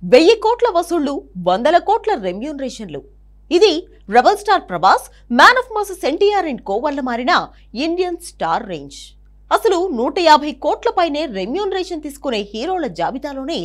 1000 కోట్ల వసూళ్లు, వందల కోట్ల రెమ్యూనరేషన్లు. ఇది rebel star Prabhas, man of mass NTR and co వల్ల మారిన ఇండియన్ స్టార్ రేంజ్. అసలు 150 కోట్ల పైనే రెమ్యూనరేషన్ తీసుకునే హీరోల జాబితాలోనే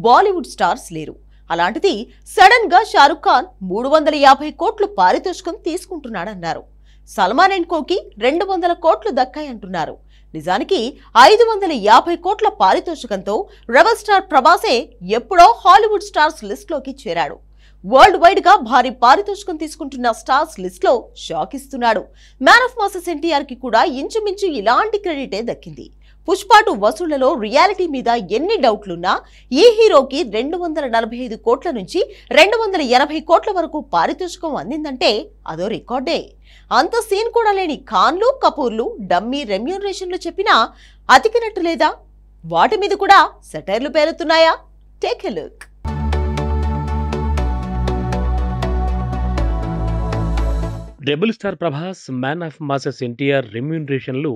బాలీవుడ్ స్టార్స్ లేరు. అలాంటిది సడన్ గా షారుఖ్ ఖాన్ 350 కోట్లు పారితోషికం తీసుకుంటున్నాడన్నారు. సల్మాన్ అండ్ కోకి 200 కోట్లు దక్కాయంటున్నారు. నిజానికి 550 కోట్ల పారితోషికంతో రెబల్ స్టార్ ప్రభాసే ఎప్పుడో హాలీవుడ్ స్టార్స్ లిస్ట్ లోకి చేరాడు. వరల్డ్ వైడ్ గా భారీ పారితోషికం తీసుకుంటున్న స్టార్స్ లిస్ట్ లో షాక్ ఇస్తున్నాడు. మ్యాన్ ఆఫ్ మాస్ ఎన్టీఆర్ కి కూడా ఇంచుమించు ఇలాంటి క్రెడిటే దక్కింది. పుష్పాటు వసూళ్లలో రియాలిటీ మీద ఎన్ని డౌట్లున్నా ఈ హీరోకి 245 కోట్ల నుంచి 280 కోట్ల వరకు పారితోషికం అందిందంటే అదో రికార్డే. అంత సీన్ కూడా లేని ఖాన్లు, కపూర్లు డమ్మీ రెమ్యూనరేషన్లు చెప్పినా అతికినట్టు లేదా? వాటి మీద కూడా సెటైర్లు పేరుతున్నాయా? Take a look. Rebel star Prabhas, man of masses NTR రెమ్యూనరేషన్లు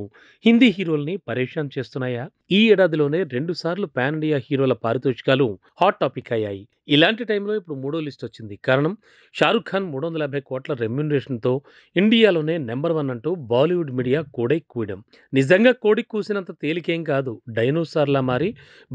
హిందీ హీరోల్ని పరేషాన్ చేస్తున్నాయా? ఈ ఏడాదిలోనే 2 సార్లు పాన్ ఇండియా హీరోల పారితోషికాలు హాట్ టాపిక్ అయ్యాయి. ఇలాంటి టైంలో ఇప్పుడు 3వ లిస్ట్ వచ్చింది. కారణం, షారుఖ్ ఖాన్ 350 కోట్ల రెమ్యూనరేషన్తో ఇండియాలోనే నెంబర్ 1 అంటూ బాలీవుడ్ మీడియా కోడై కూయడం. నిజంగా కోడి కూసినంత తేలికేం కాదు. డైనోసార్లా మారి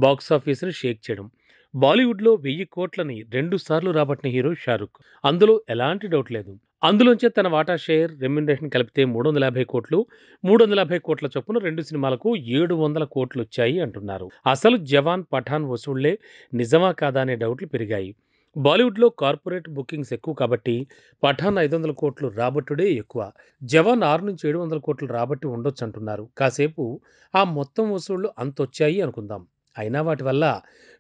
బాక్సాఫీస్ని షేక్ చేయడం. బాలీవుడ్లో 1000 కోట్లని 2 సార్లు రాబట్టిన హీరో షారుఖ్. అందులో ఎలాంటి డౌట్ లేదు. అందులోంచే తన వాటా షేర్, రెమ్యూనరేషన్ కలిపితే 350 కోట్లు, 350 కోట్ల చొప్పున 2 సినిమాలకు 700 కోట్లు వచ్చాయి అంటున్నారు. అసలు జవాన్, పఠాన్ వసూళ్లే నిజమా కాదా అనే డౌట్లు పెరిగాయి. బాలీవుడ్లో కార్పొరేట్ బుకింగ్స్ ఎక్కువ కాబట్టి పఠాన్ 500 కోట్లు రాబట్టుడే ఎక్కువ. జవాన్ 6 నుంచి 700 కోట్లు రాబట్టి ఉండొచ్చు అంటున్నారు. కాసేపు ఆ మొత్తం వసూళ్లు అంతొచ్చాయి అనుకుందాం. అయినా వాటి వల్ల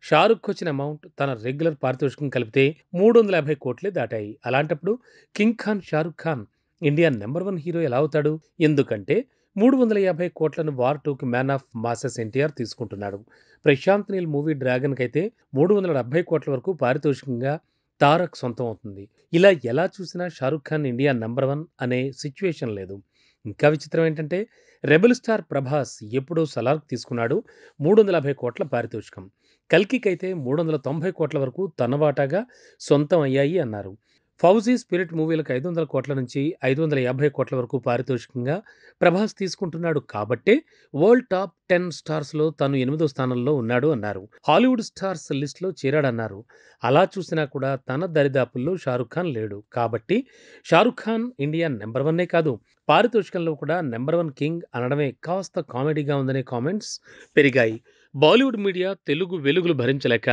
షారుఖ్ వచ్చిన అమౌంట్, తన రెగ్యులర్ పారితోషికం కలిపితే 350 కోట్లే దాటాయి. అలాంటప్పుడు king Khan Shahrukh Khan India number 1 hero ఎలా అవుతాడు? ఎందుకంటే 350 కోట్లను వార్ 2కి మ్యాన్ ఆఫ్ మాసెస్ ఎన్టీఆర్ తీసుకుంటున్నాడు. ప్రశాంత్ నీల్ మూవీ డ్రాగన్కి అయితే 370 కోట్ల వరకు పారితోషికంగా తారక్ సొంతం అవుతుంది. ఇలా ఎలా చూసినా షారుఖ్ ఖాన్ ఇండియా నెంబర్ 1 అనే సిచ్యువేషన్ లేదు. ఇంకా విచిత్రం ఏంటంటే, రెబల్ స్టార్ ప్రభాస్ ఎప్పుడో సలార్కి తీసుకున్నాడు 350 కోట్ల పారితోషికం. కల్కికైతే 390 కోట్ల వరకు తన వాటాగా సొంతం అయ్యాయి అన్నారు. ఫౌజీ, స్పిరిట్ మూవీలకు 500 కోట్ల నుంచి 550 కోట్ల వరకు పారితోషికంగా ప్రభాస్ తీసుకుంటున్నాడు కాబట్టే వరల్డ్ టాప్ 10 స్టార్స్లో తను 8వ స్థానంలో ఉన్నాడు అన్నారు. హాలీవుడ్ స్టార్స్ లిస్టులో చేరాడన్నారు. అలా చూసినా కూడా తన దరిదాపుల్లో షారుఖ్ ఖాన్ లేడు. కాబట్టి షారుఖ్ ఖాన్ ఇండియా నెంబర్ 1 కాదు, పారితోషికంలో కూడా నెంబర్ 1 కింగ్ అనడమే కాస్త కామెడీగా ఉందనే కామెంట్స్ పెరిగాయి. బాలీవుడ్ మీడియా తెలుగు వెలుగులు భరించలేక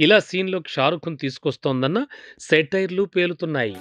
ఇలా సీన్లోకి షారుఖ్ను తీసుకొస్తోందన్న సెటైర్లు పేలుతున్నాయి.